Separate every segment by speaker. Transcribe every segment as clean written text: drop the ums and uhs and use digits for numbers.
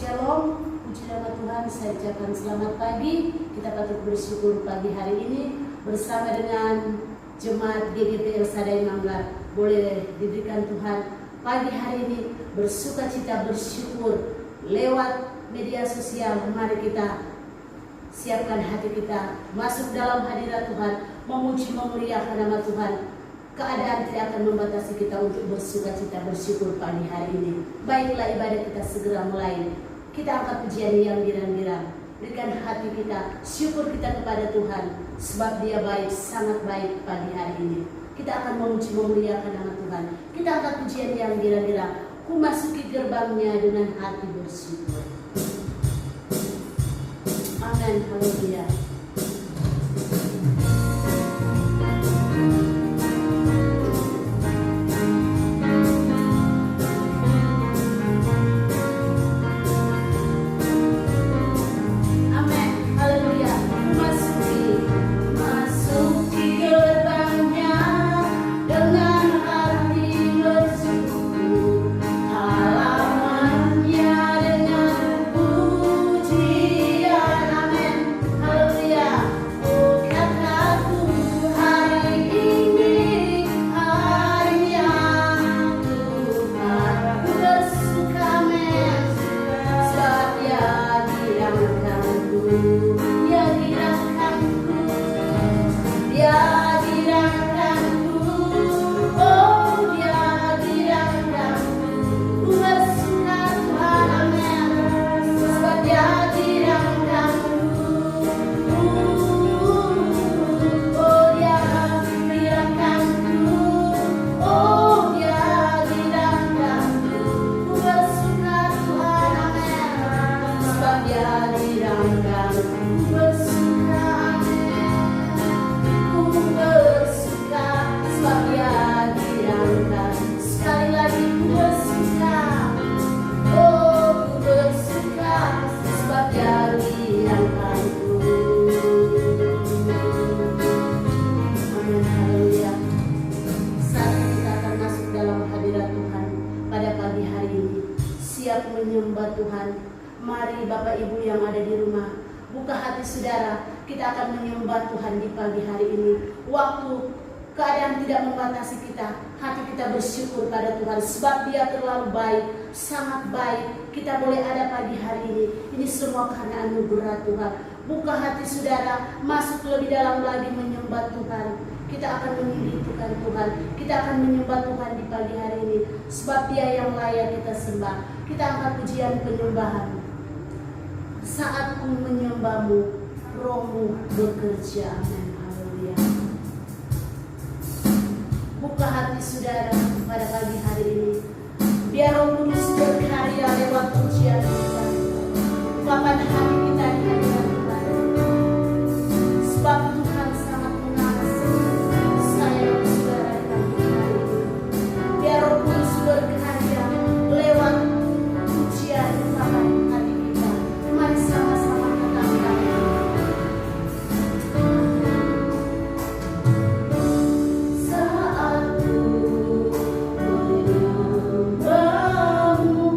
Speaker 1: Shalom, puji nama Tuhan, saya ucapkan selamat pagi. Kita patut bersyukur pagi hari ini bersama dengan jemaat GGP El Shaddai Manggar. Boleh diberikan Tuhan pagi hari ini bersuka cita bersyukur lewat media sosial. Mari kita siapkan hati kita masuk dalam hadirat Tuhan, memuji memuliakan nama Tuhan. Keadaan tidak akan membatasi kita untuk bersuka cita bersyukur pagi hari ini. Baiklah, ibadah kita segera mulai. Kita angkat pujian yang girang-girang. Berikan hati kita, syukur kita kepada Tuhan, sebab Dia baik, sangat baik pagi hari ini. Kita akan memuji memuliakan nama Tuhan. Kita angkat pujian yang girang-girang. Ku masuki gerbangnya dengan hati bersyukur. Amin, haleluya. Menyembah Tuhan. Mari Bapak Ibu yang ada di rumah, buka hati saudara, kita akan menyembah Tuhan di pagi hari ini. Waktu keadaan tidak membatasi kita, hati kita bersyukur pada Tuhan, sebab Dia terlalu baik, sangat baik. Kita boleh ada pagi hari ini. Ini semua karena anugerah Tuhan. Buka hati saudara, masuk lebih dalam lagi menyembah Tuhan. Kita akan meninggikan Tuhan, kita akan menyembah Tuhan di pagi hari ini, sebab Dia yang layak kita sembah. Kita angkat pujian penyembahan. Saat ku menyembahmu, rohmu bekerja. Amin, haleluya. Buka hati saudara pada pagi hari ini, biar Roh Kudus berkarya lewat pujian kita. Ungkapan hati kita di hadirat Tuhan, sebab Tuhan sangat mengasihi saya dan saudara di pagi hari ini. Biar Roh Kudus berkarya lewat pujian ungkapan hati kita. Mari sama-sama katakan. Saat ku menyembahmu,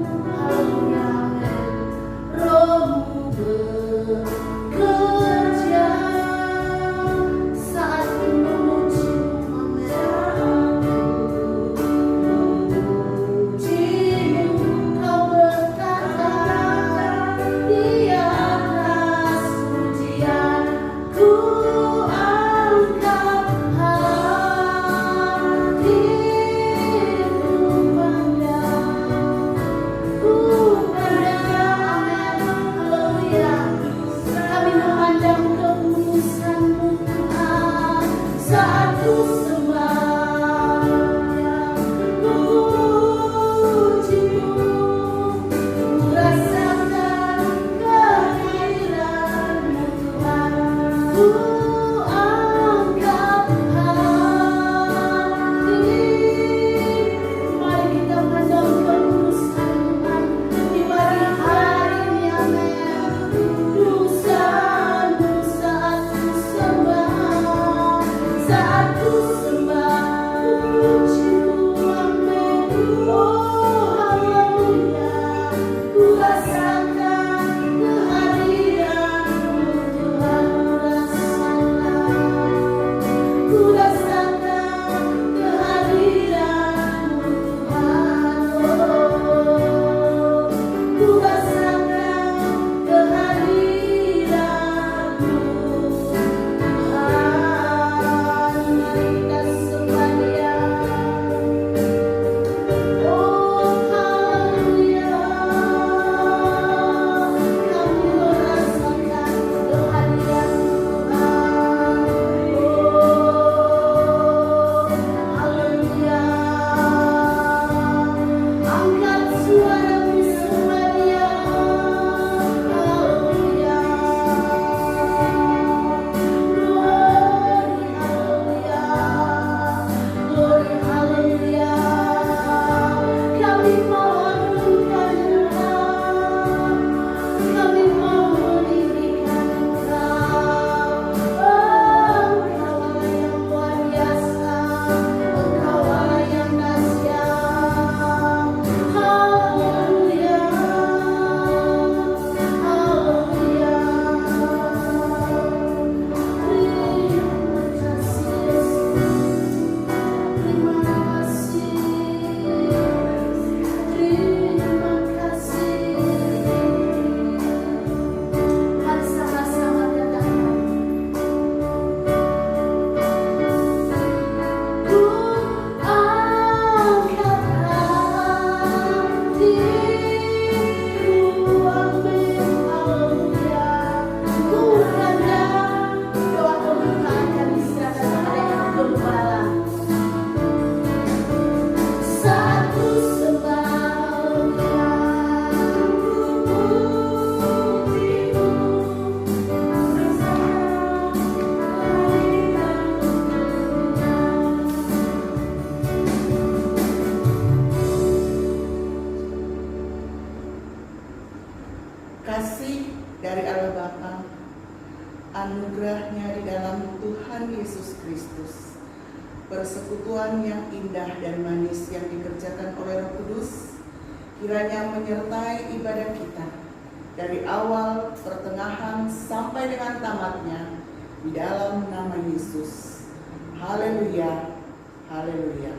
Speaker 2: kasih dari Allah Bapa, anugerahnya di dalam Tuhan Yesus Kristus, persekutuan yang indah dan manis yang dikerjakan oleh Roh Kudus, kiranya menyertai ibadah kita dari awal, pertengahan, sampai dengan tamatnya di dalam nama Yesus. Haleluya, haleluya.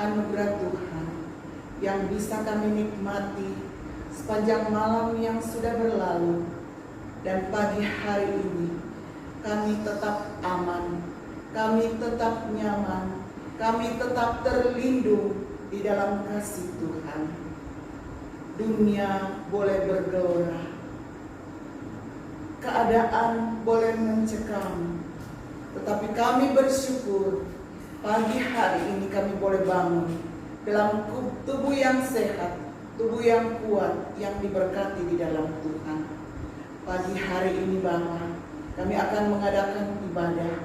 Speaker 2: Anugerah Tuhan yang bisa kami nikmati sepanjang malam yang sudah berlalu, dan pagi hari ini kami tetap aman, kami tetap nyaman, kami tetap terlindung di dalam kasih Tuhan. Dunia boleh bergelora, keadaan boleh mencekam, tetapi kami bersyukur pagi hari ini kami boleh bangun dalam tubuh yang sehat, tubuh yang kuat, yang diberkati di dalam Tuhan. Pagi hari ini Bapa, kami akan mengadakan ibadah.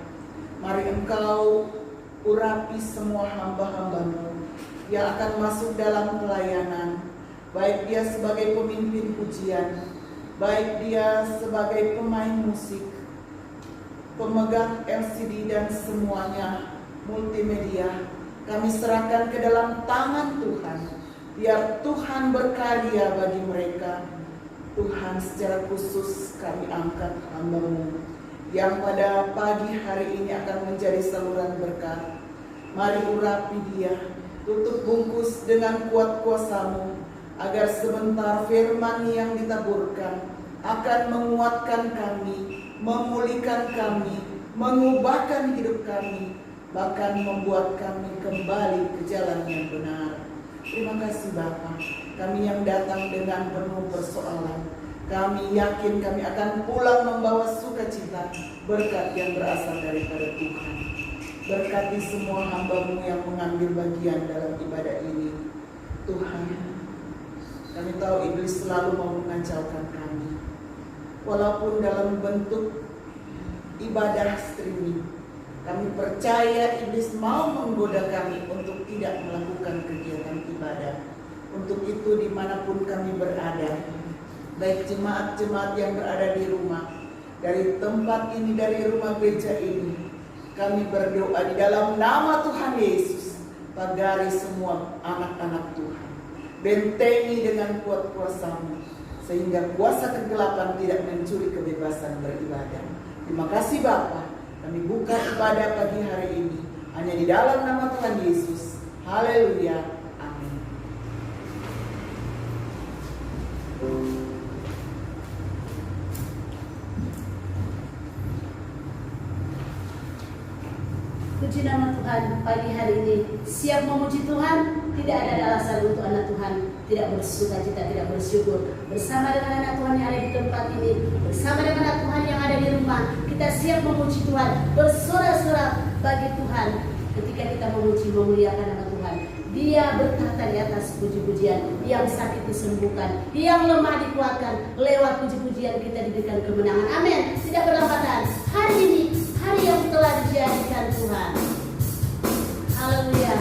Speaker 2: Mari Engkau urapi semua hamba-hamba-Mu yang akan masuk dalam pelayanan, baik dia sebagai pemimpin pujian, baik dia sebagai pemain musik, pemegang LCD dan semuanya multimedia. Kami serahkan ke dalam tangan Tuhan, biar Tuhan berkarya bagi mereka. Tuhan, secara khusus kami angkat hamba-Mu yang pada pagi hari ini akan menjadi saluran berkat. Mari urapi dia, tutup bungkus dengan kuat kuasa-Mu, agar sebentar firman yang ditaburkan akan menguatkan kami, memulihkan kami, mengubahkan hidup kami, bahkan membuat kami kembali ke jalan yang benar. Terima kasih Bapa. Kami yang datang dengan penuh persoalan, kami yakin kami akan pulang membawa sukacita, berkat yang berasal daripada Tuhan. Berkati semua hamba-Mu yang mengambil bagian dalam ibadah ini. Tuhan, kami tahu iblis selalu mau mengacaukan kami, walaupun dalam bentuk ibadah streaming. Kami percaya iblis mau menggoda kami untuk tidak melakukan kegiatan ibadah. Untuk itu dimanapun kami berada, baik jemaat-jemaat yang berada di rumah, dari tempat ini, dari rumah gereja ini, kami berdoa di dalam nama Tuhan Yesus, pagari semua anak-anak Tuhan. Bentengi dengan kuat kuasa-Mu, sehingga kuasa kegelapan tidak mencuri kebebasan beribadah. Terima kasih Bapa. Kami buka ibadah pagi hari ini hanya di dalam nama Tuhan Yesus. Haleluya. Amin.
Speaker 1: Puji nama Tuhan pagi hari ini. Siap memuji Tuhan. Tidak ada alasan untuk anak Tuhan tidak bersuka cita, tidak bersyukur. Bersama dengan anak Tuhan yang ada di tempat ini, bersama dengan anak Tuhan yang ada di rumah, kita siap memuji Tuhan, bersorak-sorak bagi Tuhan. Ketika kita memuji, memuliakan nama Tuhan, Dia berkata di atas puji-pujian, yang sakit disembuhkan, yang lemah dikuatkan. Lewat puji-pujian kita diberikan kemenangan. Amin. Tidak berlambatan. Hari ini, hari yang telah dijadikan Tuhan. Haleluya.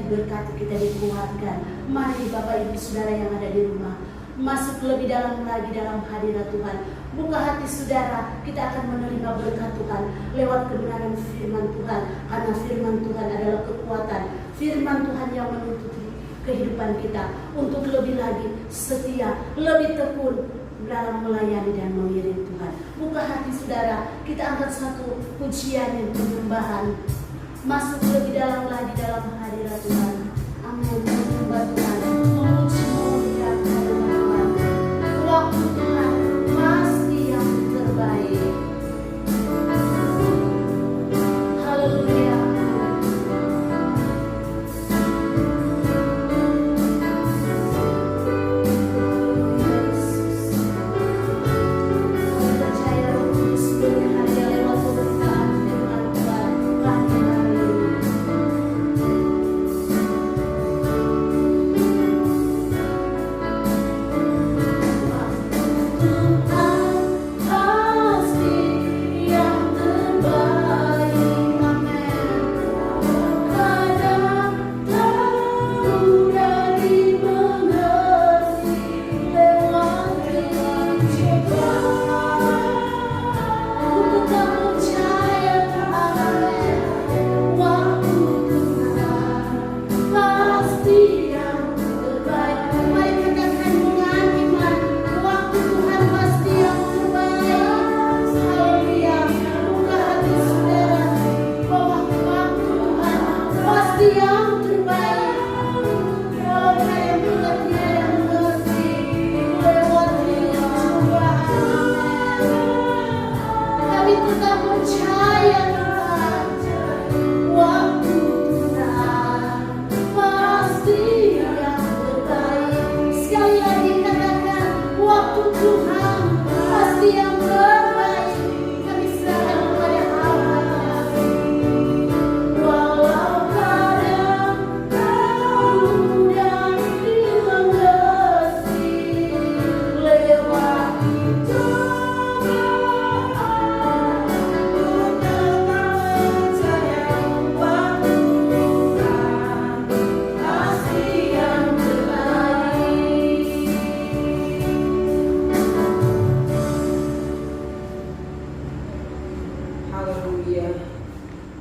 Speaker 1: diberkati, kita dikuatkan. Mari Bapak Ibu Saudara yang ada di rumah, masuk lebih dalam lagi dalam hadirat Tuhan. Buka hati saudara, kita akan menerima berkat Tuhan lewat kebenaran firman Tuhan. Karena firman Tuhan adalah kekuatan. Firman Tuhan yang menuntut kehidupan kita untuk lebih lagi setia, lebih tekun dalam melayani dan mengiring Tuhan. Buka hati saudara, kita angkat satu pujian yang penyembahan. Masuk lebih dalam lagi dalam hadirat Tuhan. Amin. Menyembah Tuhan, memuji memuliakan Tuhan. Waktu Tuhan pasti yang terbaik. Haleluya. Percaya Roh Kudus berkarya lewat pemberitaan firman Tuhan pagi hari ini.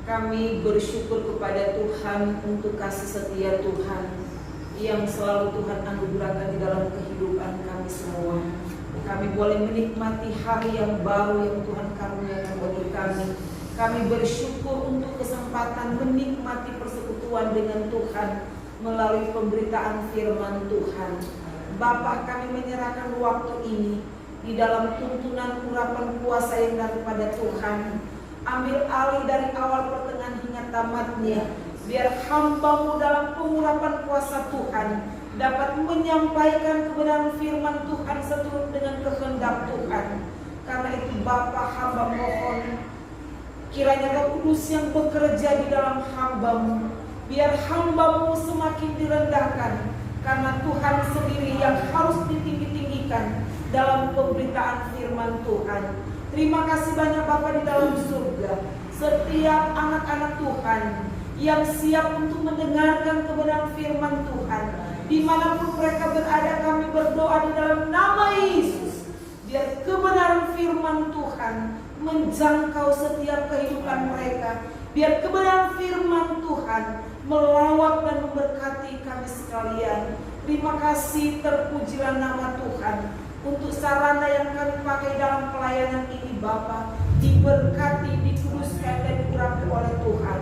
Speaker 3: Kami bersyukur kepada Tuhan untuk kasih setia Tuhan yang selalu Tuhan anugerahkan di dalam kehidupan kami semua. Kami boleh menikmati hari yang baru yang Tuhan karuniakan bagi kami. Kami bersyukur untuk kesempatan menikmati persekutuan dengan Tuhan melalui pemberitaan firman Tuhan. Bapa, kami menyerahkan waktu ini di dalam tuntunan urapan kuasa yang daripada Tuhan. Ambil alih dari awal pertengahan hingga tamatnya. Biar hamba-Mu dalam pengurapan kuasa Tuhan dapat menyampaikan kebenaran firman Tuhan seturut dengan kehendak Tuhan. Karena itu Bapa, hamba mohon kiranya Roh Kudus yang bekerja di dalam hamba-Mu. Biar hamba-Mu semakin direndahkan. Karena Tuhan sendiri yang harus ditinggi-tinggikan dalam pemberitaan firman Tuhan. Terima kasih banyak Bapa di dalam surga. Setiap anak-anak Tuhan yang siap untuk mendengarkan kebenaran firman Tuhan, dimanapun mereka berada, kami berdoa di dalam nama Yesus. Biar kebenaran firman Tuhan menjangkau setiap kehidupan mereka. Biar kebenaran firman Tuhan melawat dan memberkati kami sekalian. Terima kasih, terpujilah nama Tuhan. Untuk sarana yang kami pakai dalam pelayanan ini Bapa, diberkati, dikuduskan dan diurapi oleh Tuhan.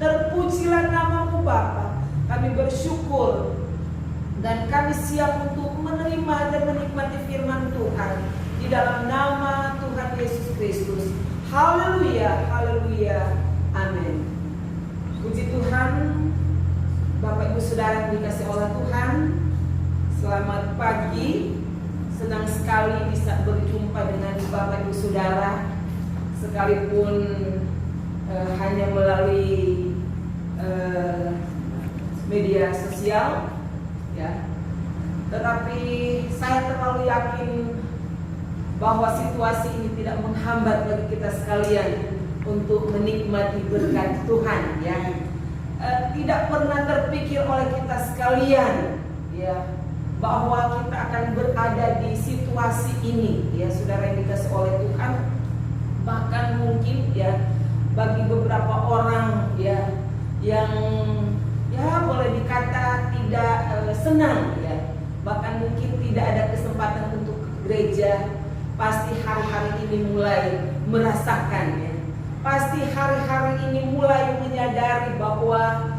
Speaker 3: Terpujilah nama-Mu Bapa. Kami bersyukur dan kami siap untuk menerima dan menikmati firman Tuhan di dalam nama Tuhan Yesus Kristus. Haleluya, haleluya, amin. Puji Tuhan. Bapak Ibu Saudara yang dikasihi oleh Tuhan, selamat pagi. Senang sekali bisa berjumpa dengan Bapak Ibu Saudara, sekalipun hanya melalui media sosial, ya. Tetapi saya terlalu yakin bahwa situasi ini tidak menghambat bagi kita sekalian untuk menikmati berkat Tuhan, ya. tidak pernah terpikir oleh kita sekalian, ya, bahwa kita akan berada di situasi ini, ya, saudara yang dikasih oleh Tuhan. Bahkan mungkin, ya, bagi beberapa orang, ya, yang, ya, boleh dikata tidak senang, ya, bahkan mungkin tidak ada kesempatan untuk ke gereja, pasti hari-hari ini mulai merasakan, ya, pasti hari-hari ini mulai menyadari bahwa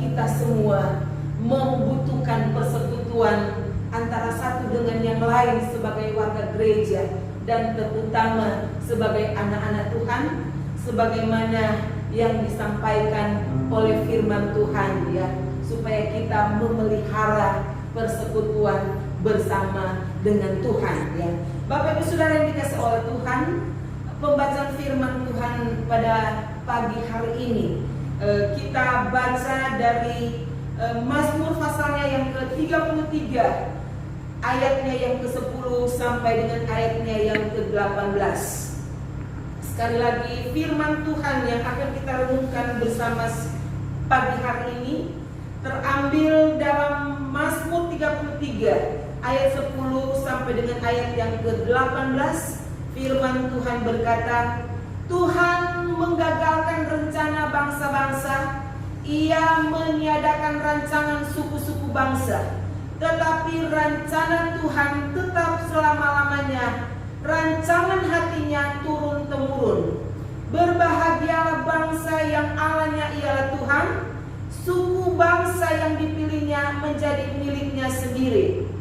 Speaker 3: kita semua membutuhkan persekutuan antara satu dengan yang lain sebagai warga gereja, dan terutama sebagai anak-anak Tuhan, sebagaimana yang disampaikan oleh firman Tuhan, ya, supaya kita memelihara persekutuan bersama dengan Tuhan, ya. Bapak Ibu Saudara yang dikasih oleh Tuhan, pembacaan firman Tuhan pada pagi hari ini kita baca dari Mazmur pasalnya yang ke-33, ayatnya yang ke-10 sampai dengan ayatnya yang ke-18. Sekali lagi firman Tuhan yang akan kita renungkan bersama pagi hari ini terambil dalam Mazmur 33 ayat 10 sampai dengan ayat yang ke-18. Firman Tuhan berkata, Tuhan menggagalkan rencana bangsa-bangsa, Ia meniadakan rancangan suku-suku bangsa, tetapi rencana Tuhan tetap selama-lamanya, rancangan hatinya turun-temurun. Berbahagialah bangsa yang Allahnya ialah Tuhan, suku bangsa yang dipilihnya menjadi miliknya sendiri.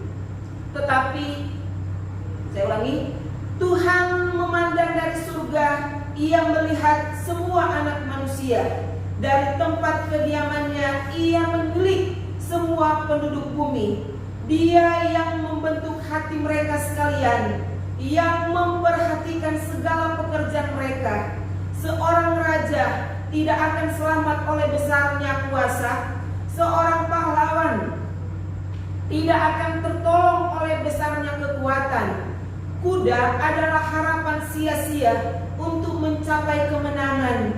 Speaker 3: Tetapi, saya ulangi, Tuhan memandang dari surga, Ia melihat semua anak manusia. Dari tempat kediamannya, Ia menilik semua penduduk bumi. Dia yang membentuk hati mereka sekalian, yang memperhatikan segala pekerjaan mereka. Seorang raja tidak akan selamat oleh besarnya kuasa, seorang pahlawan tidak akan tertolong oleh besarnya kekuatan. Kuda adalah harapan sia-sia untuk mencapai kemenangan,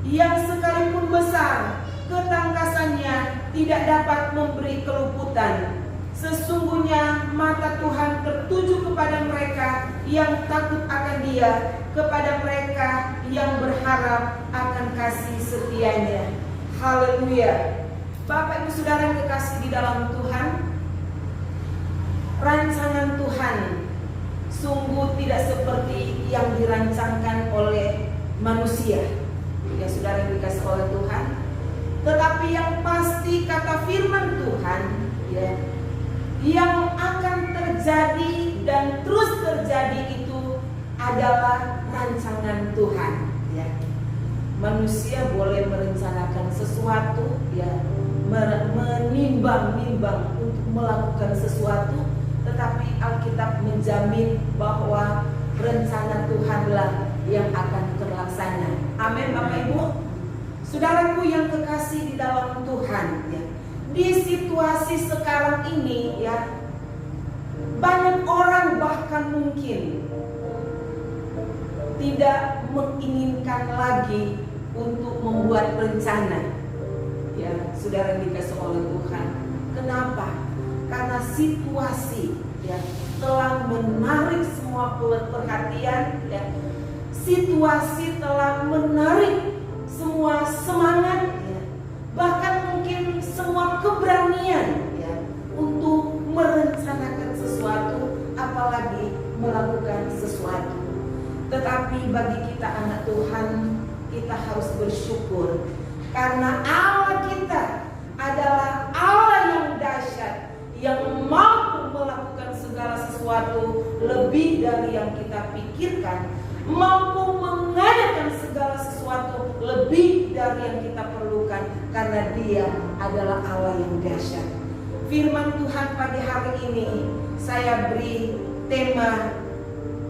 Speaker 3: yang sekalipun besar ketangkasannya tidak dapat memberi keluputan. Sesungguhnya mata Tuhan tertuju kepada mereka yang takut akan Dia, kepada mereka yang berharap akan kasih setianya. Haleluya. Bapak Ibu Saudara yang kekasih di dalam Tuhan, rancangan Tuhan sungguh tidak seperti yang dirancangkan oleh manusia, ya saudara yang dikasih oleh Tuhan. Tetapi yang pasti kata firman Tuhan, ya, yang akan terjadi dan terus terjadi itu adalah rancangan Tuhan, ya. Manusia boleh merencanakan sesuatu, ya, menimbang-nimbang untuk melakukan sesuatu, tetapi Alkitab menjamin bahwa rencana Tuhanlah yang akan terlaksana. Amin, Bapak Ibu. Saudaraku yang kekasih di dalam Tuhan, ya, di situasi sekarang ini, ya, banyak orang bahkan mungkin tidak menginginkan lagi untuk membuat rencana, ya, saudara yang dikasih oleh Tuhan. Kenapa? Karena situasi, ya, telah menarik semua perhatian, ya. Situasi telah menarik semua semangat, ya. Bahkan mungkin semua keberanian, ya, untuk merencanakan sesuatu, apalagi melakukan sesuatu. Tetapi bagi kita anak Tuhan, kita harus bersyukur karena Allah kita adalah Allah yang dahsyat, yang mampu melakukan segala sesuatu lebih dari yang kita pikirkan, mampu mengadakan segala sesuatu lebih dari yang kita perlukan, karena Dia adalah Allah yang dahsyat. Firman Tuhan pagi hari ini saya beri tema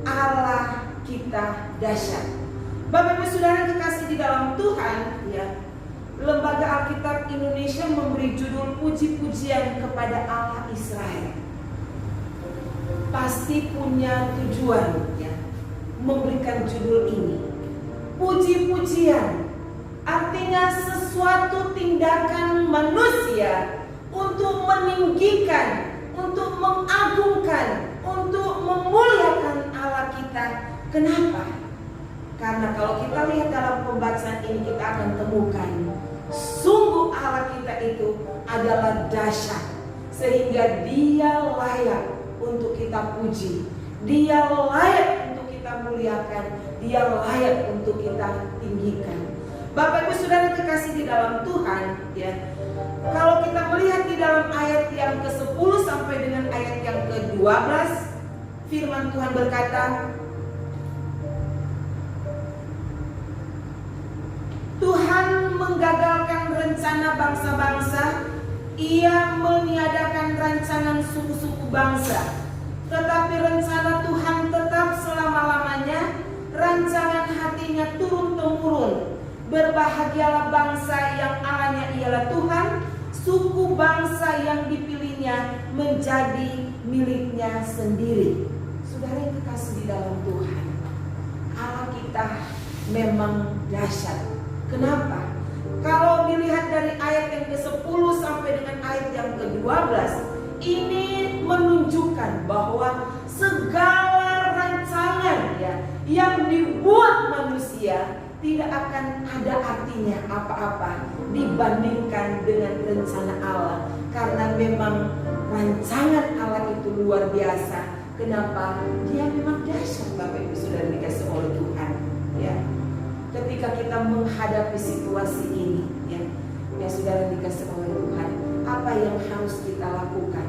Speaker 3: Allah kita dahsyat. Bapak Ibu Saudara kekasih di dalam Tuhan, ya, Lembaga Alkitab Indonesia memberi judul puji-pujian kepada Allah Israel. Pasti punya tujuan, ya, memberikan judul ini. Puji-pujian Artinya sesuatu tindakan manusia untuk meninggikan, untuk mengagungkan, untuk memuliakan Allah kita. Kenapa? Karena kalau kita lihat dalam pembacaan ini, kita akan temukan sungguh Allah kita itu adalah dahsyat, sehingga Dia layak untuk kita puji, Dia layak untuk kita muliakan, Dia layak untuk kita tinggikan. Bapak Ibu Saudara terkasih di dalam Tuhan, ya. Kalau kita melihat di dalam ayat yang ke-10 sampai dengan ayat yang ke-12, firman Tuhan berkata, Tuhan menggagalkan rencana bangsa-bangsa, Ia meniadakan rancangan suku-suku bangsa. Tetapi rencana Tuhan tetap selama-lamanya, rancangan hatinya turun-temurun. Berbahagialah bangsa yang Allahnya ialah Tuhan, suku bangsa yang dipilihnya menjadi miliknya sendiri. Saudara yang terkasih di dalam Tuhan, Allah kita memang dahsyat. Kenapa? Kalau dilihat dari ayat yang ke-10 sampai dengan ayat yang ke-12, ini menunjukkan bahwa segala rancangan yang dibuat manusia tidak akan ada artinya apa-apa dibandingkan dengan rencana Allah. Karena memang rancangan Allah itu luar biasa. Kenapa? Dia memang dahsyat, Bapak Ibu Saudara dikasih oleh Tuhan, ya. Ketika kita menghadapi situasi ini, ya saudara dikasih oleh Tuhan, apa yang harus kita lakukan,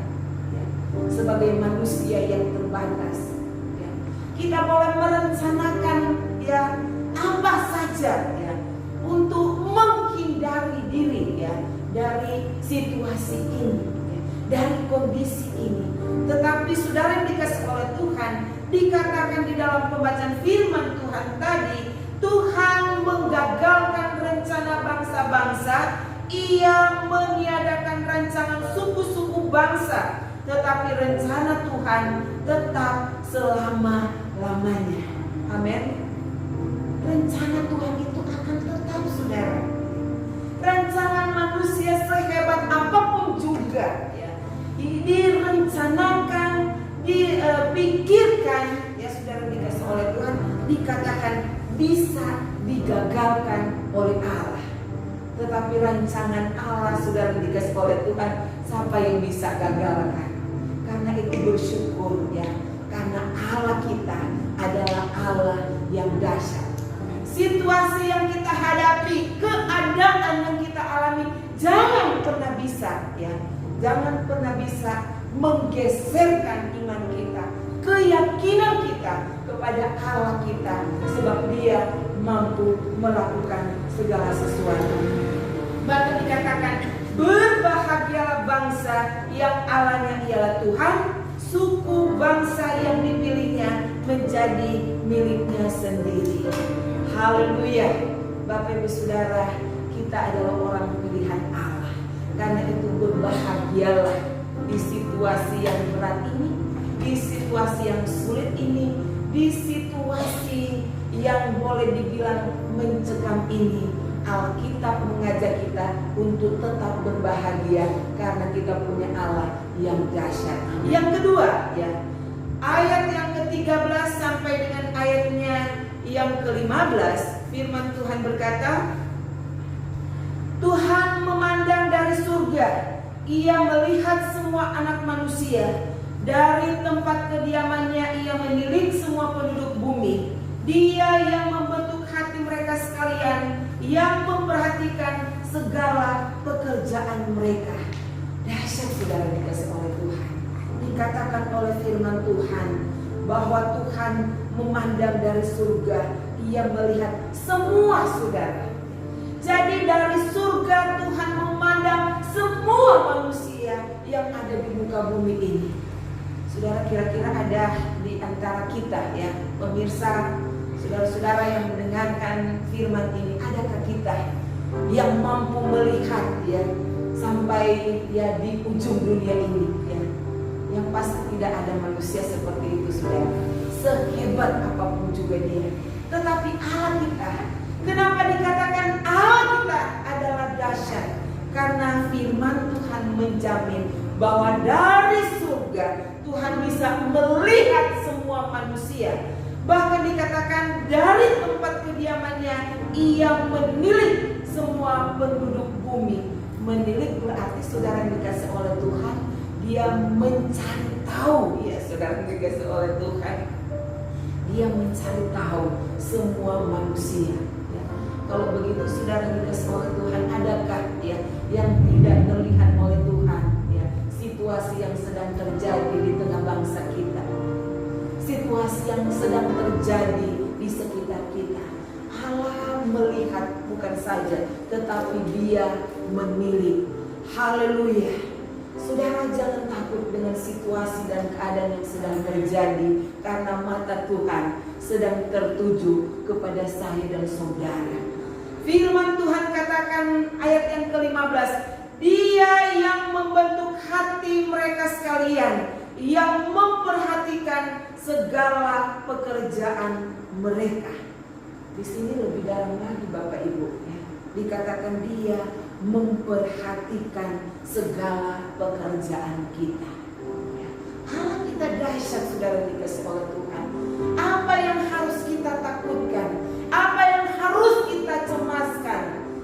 Speaker 3: ya, sebagai manusia yang terbatas, ya, kita boleh merencanakan, ya, apa saja, ya, untuk menghindari diri, ya, dari situasi ini, ya, dari kondisi ini. Tetapi saudara yang dikasih oleh Tuhan, dikatakan di dalam pembacaan firman Tuhan tadi, Tuhan menggagalkan rencana bangsa-bangsa, Ia meniadakan rancangan suku-suku bangsa, tetapi rencana Tuhan tetap selama-lamanya. Amin. Rencana Tuhan itu akan tetap, saudara. Rancangan manusia sehebat apapun juga, ya, direncanakan, dipikirkan, ya saudara dikasih oleh Tuhan, dikatakan bisa digagalkan oleh Allah. Tetapi rancangan Allah sudah dikasih oleh Tuhan, siapa yang bisa gagalkan? Karena itu bersyukur, ya, karena Allah kita adalah Allah yang dahsyat. Situasi yang kita hadapi, keadaan yang kita alami, jangan pernah bisa, ya, jangan pernah bisa menggeserkan iman kita, keyakinan kita kepada Allah kita, sebab Dia mampu melakukan segala sesuatu. Bahkan dikatakan, berbahagialah bangsa yang Allahnya ialah Tuhan, suku bangsa yang dipilihnya menjadi miliknya sendiri. Haleluya. Bapak Ibu Saudara, kita adalah orang pilihan Allah. Karena itu berbahagialah di situasi yang berat ini, di situasi yang sulit ini, di situasi yang boleh dibilang mencekam ini. Alkitab mengajak kita untuk tetap berbahagia karena kita punya Allah yang dahsyat. Yang kedua, ya, ayat yang ke-13 sampai dengan ayatnya yang ke-15, firman Tuhan berkata, Tuhan memandang dari surga, Ia melihat semua anak manusia. Dari tempat kediamannya Ia menilik semua penduduk bumi. Dia yang membentuk hati mereka sekalian, yang memperhatikan segala pekerjaan mereka. Dahsyat saudara dikasih oleh Tuhan. Dikatakan oleh firman Tuhan bahwa Tuhan memandang dari surga, Ia melihat semua saudara. Jadi dari surga Tuhan memandang semua manusia yang ada di muka bumi ini. Saudara, kira-kira ada di antara kita, ya, pemirsa, saudara-saudara yang mendengarkan firman ini, adakah kita yang mampu melihat, ya, sampai, ya, di ujung dunia ini, ya? Yang pasti tidak ada manusia seperti itu, saudara. Sehebat apapun juga dia. Tetapi Allah kita, kenapa dikatakan Allah firman Tuhan menjamin bahwa dari surga Tuhan bisa melihat semua manusia. Bahkan dikatakan dari tempat kediamannya Ia menilik semua penduduk bumi. Menilik berarti saudara yang dikasih oleh Tuhan, Dia mencari tahu. Ya, saudara yang dikasih oleh Tuhan, Dia mencari tahu semua manusia. Ya. Kalau begitu saudara yang dikasih oleh Tuhan, adakah ya yang tidak terlihat oleh Tuhan? Ya, situasi yang sedang terjadi di tengah bangsa kita, situasi yang sedang terjadi di sekitar kita. Allah melihat bukan saja, tetapi Dia menilik. Haleluya. Saudara, jangan takut dengan situasi dan keadaan yang sedang terjadi, karena mata Tuhan sedang tertuju kepada saya dan saudara. Firman Tuhan katakan ayat yang ke-15, Dia yang membentuk hati mereka sekalian, yang memperhatikan segala pekerjaan mereka. Di sini lebih dalam lagi Bapak Ibu, ya. Dikatakan Dia memperhatikan segala pekerjaan kita. Allah kita dahsyat, saudara dikasih oleh Tuhan. Apa yang harus kita takutkan? Apa yang harus kita cemaskan?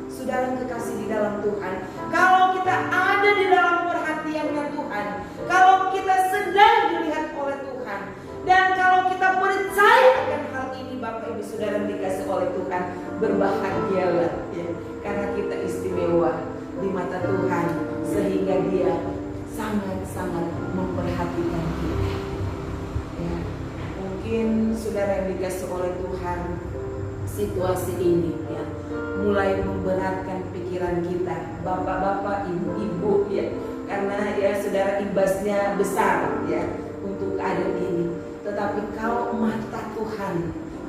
Speaker 3: Saudara kekasih di dalam Tuhan, kalau kita ada di dalam perhatiannya Tuhan, kalau kita sedang dilihat oleh Tuhan, dan kalau kita percaya akan hal ini, Bapak Ibu Saudara dikasih oleh Tuhan, berbahagialah ya, karena kita istimewa di mata Tuhan, sehingga Dia sangat-sangat memperhatikan kita. Ya, mungkin saudara yang dikasih oleh Tuhan, situasi ini ya mulai memberatkan pikiran kita, bapak-bapak, ibu-ibu ya, karena ya saudara imbasnya besar ya untuk keadaan ini. Tetapi kalau mata Tuhan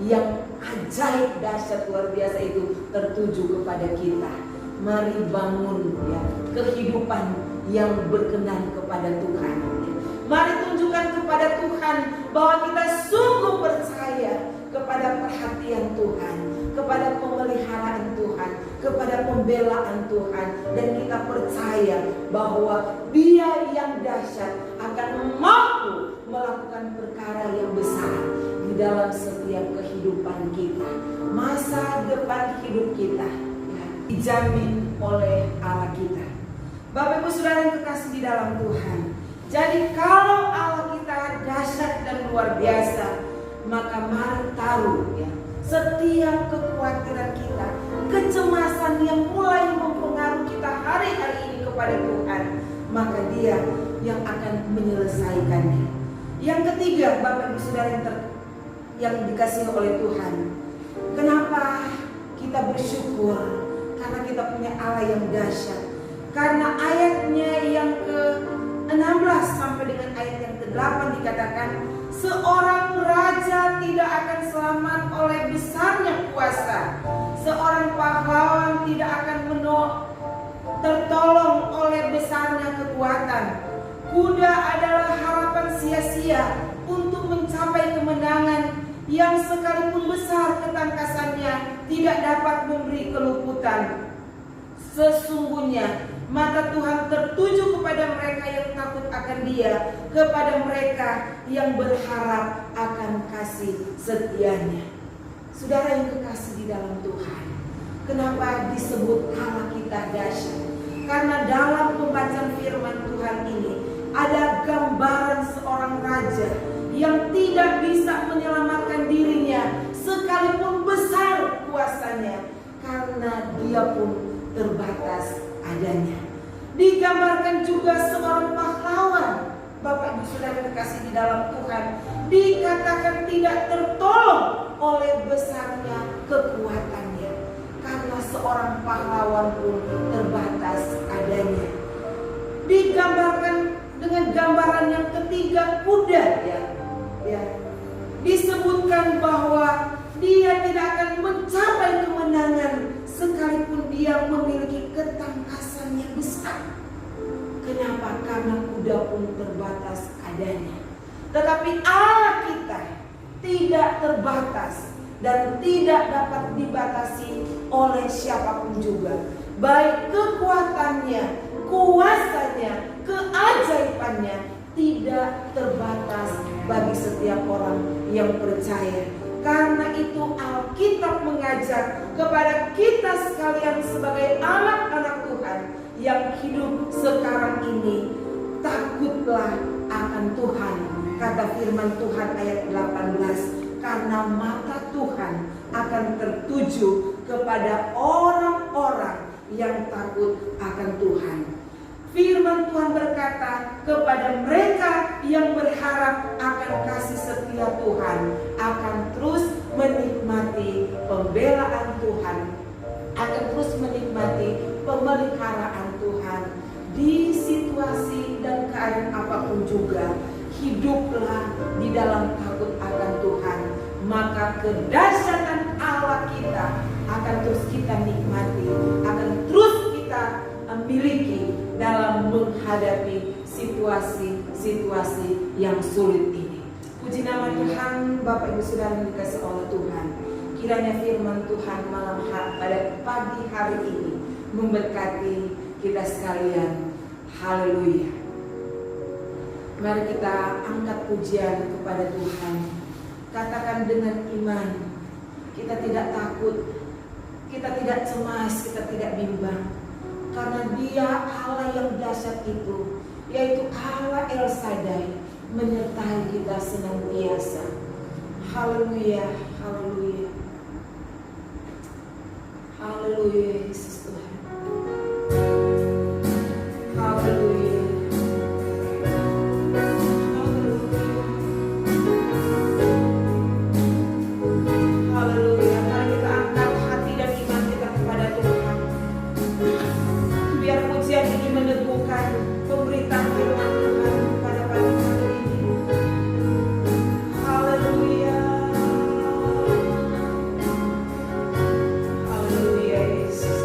Speaker 3: yang ajaib, dahsyat, luar biasa itu tertuju kepada kita, mari bangun ya kehidupan yang berkenan kepada Tuhan. Mari tunjukkan kepada Tuhan bahwa kita sungguh percaya kepada perhatian Tuhan, kepada pemeliharaan Tuhan, kepada pembelaan Tuhan, dan kita percaya bahwa Dia yang dahsyat akan mampu melakukan perkara yang besar di dalam setiap kehidupan kita. Masa depan hidup kita ya, dijamin oleh Allah kita. Bapak Ibu Saudara yang kekasih di dalam Tuhan, jadi kalau Allah kita dahsyat dan luar biasa, maka mari taruh ya setiap kekhawatiran kita, kecemasan yang mulai mempengaruhi kita hari-hari ini kepada Tuhan, maka Dia yang akan menyelesaikannya. Yang ketiga, Bapak Ibu Saudara yang dikasihi oleh Tuhan, kenapa kita bersyukur? Karena kita punya Allah yang dahsyat. Karena ayatnya yang ke-16 sampai dengan ayat yang ke-8 dikatakan, seorang raja tidak akan selamat oleh besarnya kuasa, seorang pahlawan tidak akan tertolong oleh besarnya kekuatan. Kuda adalah harapan sia-sia untuk mencapai kemenangan, yang sekalipun besar ketangkasannya tidak dapat memberi keluputan. Sesungguhnya mata Tuhan tertuju kepada mereka yang takut akan Dia, kepada mereka yang berharap akan kasih setianya. Saudara yang kekasih di dalam Tuhan, kenapa disebut Allah kita dahsyat? Karena dalam pembacaan firman Tuhan ini ada gambaran seorang raja yang tidak bisa menyelamatkan dirinya sekalipun besar kuasanya, karena dia pun terbatas adanya. Digambarkan juga seorang pahlawan, Bapak Ibu Saudara terkasih di dalam Tuhan, dikatakan tidak tertolong oleh besarnya kekuatannya, karena seorang pahlawan pun terbatas adanya. Digambarkan dengan gambaran yang ketiga, kuda ya. Disebutkan bahwa dia tidak akan mencapai kemenangan sekalipun dia memiliki ketangkasan yang besar. Kenapa? Karena kuda pun terbatas adanya. Tetapi Allah kita tidak terbatas dan tidak dapat dibatasi oleh siapapun juga. Baik kekuatannya, kuasanya, keajaibannya tidak terbatas bagi setiap orang yang percaya. Karena itu Alkitab mengajak kepada kita sekalian sebagai anak-anak Tuhan yang hidup sekarang ini, takutlah akan Tuhan. Kata firman Tuhan ayat 18, karena mata Tuhan akan tertuju kepada orang-orang yang takut akan Tuhan. Firman Tuhan berkata kepada mereka yang berharap akan kasih setia Tuhan, akan terus menikmati pembelaan Tuhan, akan terus menikmati pemeliharaan Tuhan. Di situasi dan keadaan apapun juga, hiduplah di dalam takut akan Tuhan. Maka kedahsyatan Allah kita akan terus kita nikmati, akan terus kita miliki dalam menghadapi situasi-situasi yang sulit ini. Puji nama Tuhan. Bapak Ibu Saudara yang dikasihi oleh Tuhan, kiranya firman Tuhan malam pada pagi hari ini memberkati kita sekalian. Haleluya. Mari kita angkat pujian kepada Tuhan. Katakan dengan iman, kita tidak takut, kita tidak cemas, kita tidak bimbang. Karena Dia Allah yang dahsyat itu, yaitu Allah El Shaddai, menyertai kita senantiasa. Haleluya, haleluya. Haleluya, Yesus Tuhan. Haleluya. Haleluya. Mari kita angkat hati dan iman kita kepada Tuhan. Biar pujian ini meneguhkan pemberitaan firman Tuhan pada pagi hari ini. Haleluya. Haleluya, Yesus.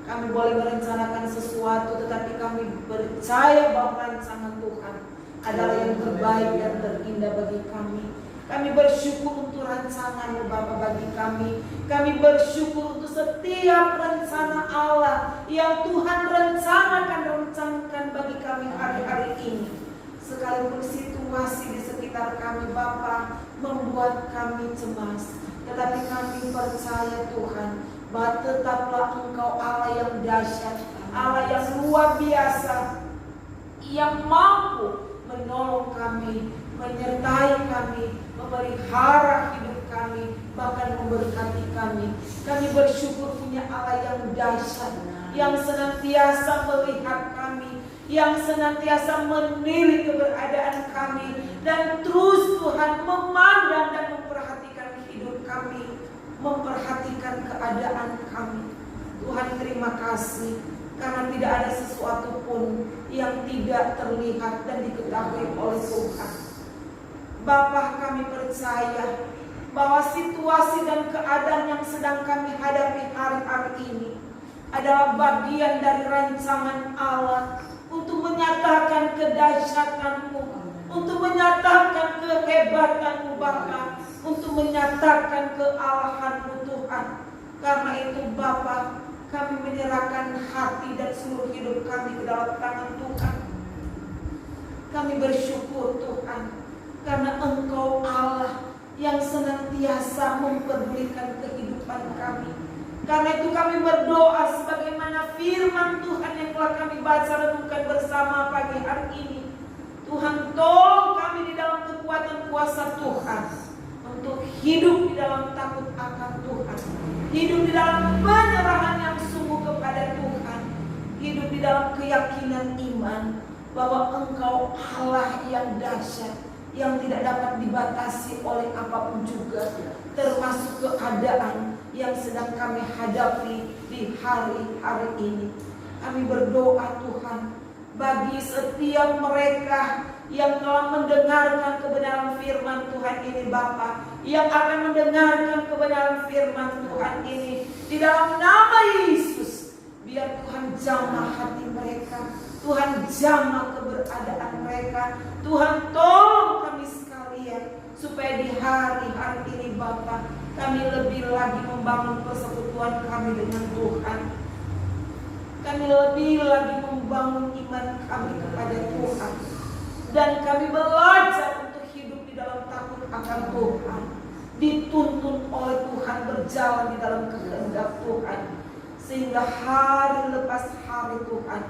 Speaker 3: Kami boleh merencanakan sesuatu, tetapi kami percaya bahwa rancangan Tuhan adalah yang terbaik dan terindah bagi kami. Kami bersyukur untuk rancangan Bapa bagi kami. Kami bersyukur untuk setiap rencana Allah yang Tuhan rencanakan bagi kami hari-hari ini. Sekalipun situasi di sekitar kami Bapa membuat kami cemas, tetapi kami percaya Tuhan bahwa tetaplah Engkau Allah yang dahsyat, Allah yang luar biasa, yang mampu menolong kami, menyertai kami, memelihara hidup kami, bahkan memberkati kami. Kami bersyukur punya Allah yang dahsyat, yang senantiasa melihat kami, yang senantiasa menilik keberadaan kami, dan terus Tuhan memandang dan memperhatikan hidup kami, memperhatikan keadaan kami. Tuhan, terima kasih karena tidak ada sesuatu pun yang tidak terlihat dan diketahui oleh Tuhan. Bapa, kami percaya bahwa situasi dan keadaan yang sedang kami hadapi hari-hari ini adalah bagian dari rancangan Allah untuk menyatakan kedahsyatan-Mu, untuk menyatakan kehebatan-Mu Bapa, untuk menyatakan kealahan-Mu Tuhan. Karena itu Bapa, kami menyerahkan hati dan seluruh hidup kami ke dalam tangan Tuhan. Kami bersyukur Tuhan karena Engkau Allah yang senantiasa mempedulikan kehidupan kami. Karena itu kami berdoa sebagaimana firman Tuhan yang telah kami baca renungkan bersama pagi hari ini. Tuhan, tolong kami di dalam kekuatan kuasa Tuhan untuk hidup di dalam takut akan Tuhan, hidup di dalam penyerahan yang sungguh kepada Tuhan, hidup di dalam keyakinan iman bahwa Engkau Allah yang dahsyat, yang tidak dapat dibatasi oleh apapun juga, termasuk keadaan yang sedang kami hadapi di hari-hari ini. Kami berdoa Tuhan bagi setiap mereka yang telah mendengarkan kebenaran firman Tuhan ini Bapa, yang akan mendengarkan kebenaran firman Tuhan ini di dalam nama Yesus. Biar Tuhan jamah hati mereka, Tuhan jamah keberadaan mereka. Tuhan tolong kami sekalian supaya di hari-hari ini Bapa, kami lebih lagi membangun persekutuan kami dengan Tuhan. Kami lebih lagi membangun iman kami kepada Tuhan. Dan kami belajar untuk hidup di dalam takut akan Tuhan, dituntun oleh Tuhan, berjalan di dalam kehendak Tuhan, sehingga hari lepas hari Tuhan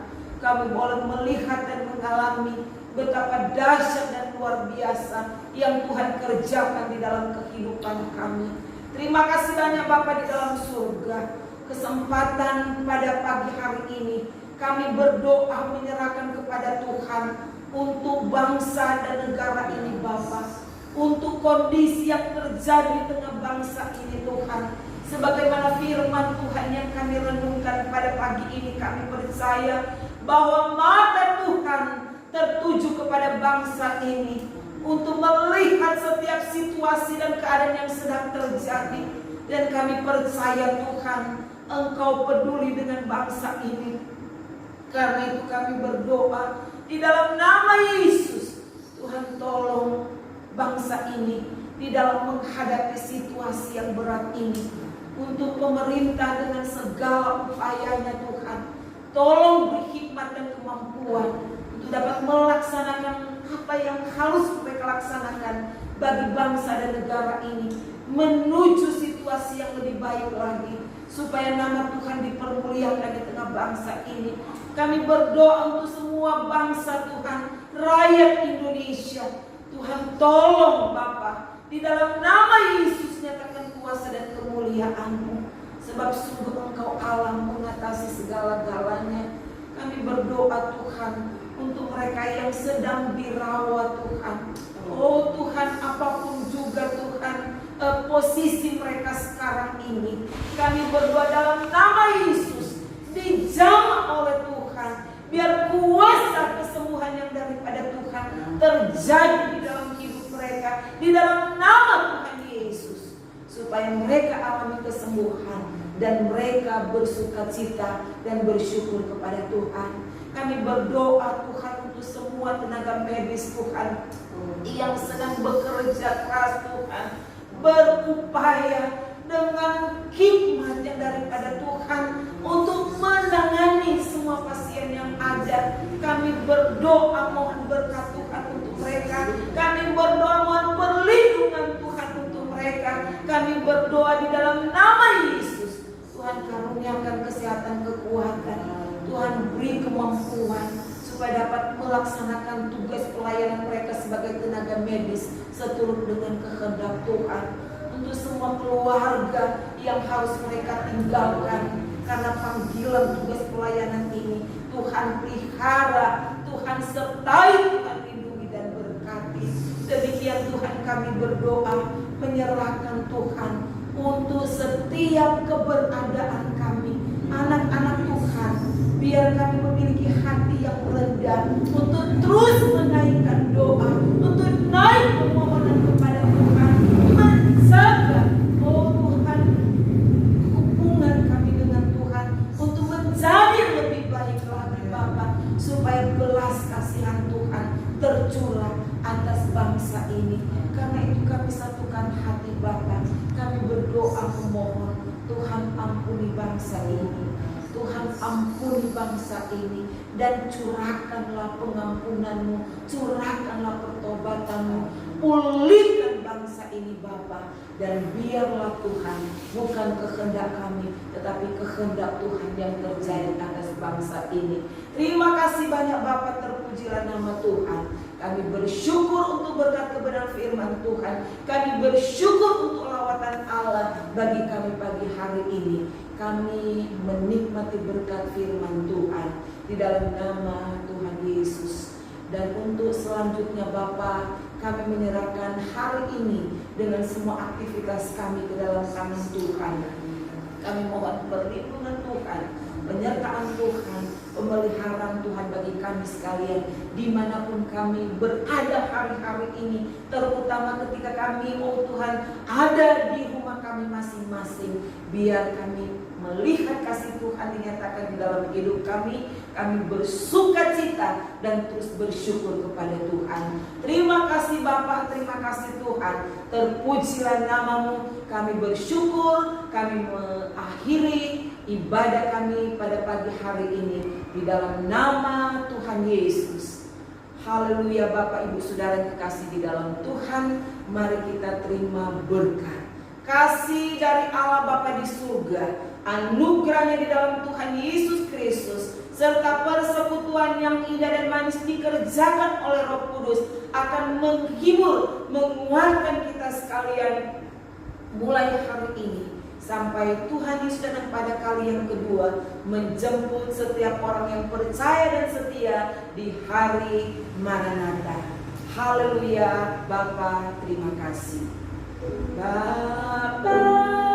Speaker 3: kami boleh melihat dan mengalami betapa dahsyat dan luar biasa yang Tuhan kerjakan di dalam kehidupan kami. Terima kasih banyak Bapa di dalam surga. Kesempatan pada pagi hari ini kami berdoa menyerahkan kepada Tuhan untuk bangsa dan negara ini Bapa, untuk kondisi yang terjadi di tengah bangsa ini Tuhan. Sebagaimana firman Tuhan yang kami renungkan pada pagi ini, kami percaya bahwa mata Tuhan tertuju kepada bangsa ini untuk melihat setiap situasi dan keadaan yang sedang terjadi. Dan kami percaya Tuhan, Engkau peduli dengan bangsa ini. Karena itu kami berdoa di dalam nama Yesus, Tuhan tolong bangsa ini di dalam menghadapi situasi yang berat ini. Untuk pemerintah dengan segala upayanya Tuhan, tolong beri hikmat dan kemampuan untuk dapat melaksanakan apa yang harus mereka laksanakan bagi bangsa dan negara ini, menuju situasi yang lebih baik lagi, supaya nama Tuhan dipermuliakan di tengah bangsa ini. Kami berdoa untuk semua bangsa Tuhan, rakyat Indonesia. Tuhan tolong Bapa, di dalam nama Yesus nyatakan kuasa dan kemuliaan-Mu, sebab sungguh Engkau Allah mengatasi segala-galanya. Kami berdoa Tuhan untuk mereka yang sedang dirawat Tuhan. Oh Tuhan, apapun juga Tuhan posisi mereka sekarang ini, kami berdoa dalam nama Yesus, dijamah oleh Tuhan, biar kuasa kesembuhan yang daripada Tuhan terjadi di dalam hidup mereka, di dalam nama Tuhan Yesus, supaya mereka alami kesembuhan dan mereka bersukacita dan bersyukur kepada Tuhan. Kami berdoa Tuhan untuk semua tenaga medis Tuhan yang sedang bekerja keras Tuhan, berupaya dengan hikmat yang daripada Tuhan untuk menangani semua pasien yang ada. Kami berdoa mohon berkat Tuhan untuk mereka. Kami berdoa mohon perlindungan Tuhan untuk mereka. Kami berdoa di dalam nama Yesus. Tuhan karuniakan kesehatan, kekuatan. Tuhan beri kemampuan supaya dapat melaksanakan tugas pelayanan mereka sebagai tenaga medis seturut dengan kehendak Tuhan. Untuk semua keluarga yang harus mereka tinggalkan karena panggilan tugas pelayanan ini, Tuhan pelihara, Tuhan sertai, Tuhan lindungi dan berkati. Demikian Tuhan kami berdoa menyerahkan Tuhan untuk setiap keberadaan kami, anak-anak Tuhan. Biar kami memiliki hati yang rendah untuk terus menaikkan doa, untuk naik permohonan kepada Tuhan, menjaga Tuhan hubungan kami dengan Tuhan untuk menjadi lebih baik lagi Bapa, supaya belas kasihan Tuhan tercurah atas bangsa ini. Karena itu kami satukan hati Bapa, kami berdoa memohon Tuhan ampuni bangsa ini. Tuhan ampuni bangsa ini dan curahkanlah pengampunan-Mu, curahkanlah pertobatan-Mu, pulihkan bangsa ini Bapa, dan biarlah Tuhan bukan kehendak kami tetapi kehendak Tuhan yang terjadi atas bangsa ini. Terima kasih banyak Bapa, terpujilah nama Tuhan. Kami bersyukur untuk berkat kebenaran firman Tuhan. Kami bersyukur untuk lawatan Allah bagi kami pagi hari ini. Kami menikmati berkat firman Tuhan di dalam nama Tuhan Yesus. Dan untuk selanjutnya Bapa, kami menyerahkan hari ini dengan semua aktivitas kami ke dalam tangan Tuhan. Kami mohon perlindungan Tuhan, penyertaan Tuhan, pemeliharaan Tuhan bagi kami sekalian dimanapun kami berada hari-hari ini, terutama ketika kami Tuhan ada di rumah kami masing-masing. Biar kami melihat kasih Tuhan dinyatakan di dalam hidup kami bersukacita dan terus bersyukur kepada Tuhan. Terima kasih Bapa, terima kasih Tuhan, terpujilah nama-Mu. Kami bersyukur, kami mengakhiri ibadah kami pada pagi hari ini di dalam nama Tuhan Yesus. Haleluya. Bapak Ibu Saudara yang kekasih di dalam Tuhan, mari kita terima berkat kasih dari Allah Bapa di surga, anugerahnya di dalam Tuhan Yesus Kristus, serta persekutuan yang indah dan manis dikerjakan oleh Roh Kudus akan menghibur, menguatkan kita sekalian mulai hari ini sampai Tuhan Yesus datang pada kali yang kedua, menjemput setiap orang yang percaya dan setia di hari Maranatha. Haleluya. Bapa, terima kasih Bapa.